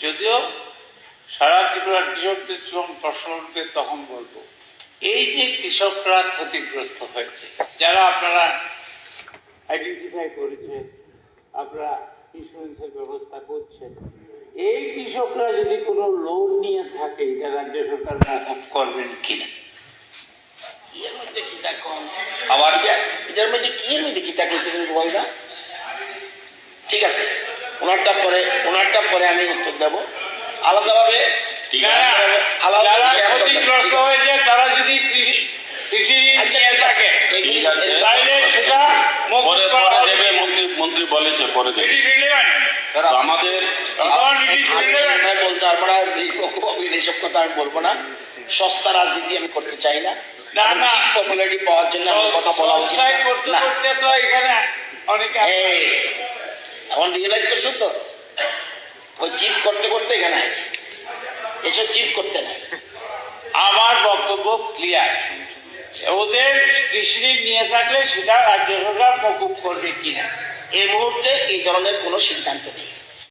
যদিও সারা ত্রিপুরার কৃষকদের যখন প্রশ্ন উঠবে তখন বলবো, এই যে কৃষকরা ক্ষতিগ্রস্ত হয়েছে, যারা আপনারা আইডেন্টিফাই করেছেন, আপনারা ইন্স্যুরেন্সের ব্যবস্থা করছেন, এই কৃষকরা যদি কোনো লোন নিয়ে থাকে, এটা রাজ্য সরকার মকুব করবেন কিনা? এর মধ্যে কিতা কম আবার এটার মধ্যে কি এর মধ্যে কিতা করতেছেন গোপালদা? ঠিক আছে, ওনারটা পরে আমি উত্তর দেবো আলাদাভাবে। ক্ষতিগ্রস্ত হয়েছে তারা যদি কৃষি নিয়ে থাকে তাহলে সেটা মন্ত্রী বলেছে পরে আমাদের বলতে পারবো না, এইসব কথা আমি বলবো না। সস্তা রাজনীতি আমি করতে চাই না। পপুলারিটি পাওয়ার জন্য কথা বলা উচিত এখন রিয়েলাইজ করছো তো, ওই চিট করতে করতে এখানে আসছে, এসব চিট করতে নাই। আমার বক্তব্য ক্লিয়ার, ওদের কৃষি নিয়ে থাকলে সেটা রাজ্য সরকার মকুব করবে কিনা এই মুহূর্তে এই ধরনের কোনো সিদ্ধান্ত নেই।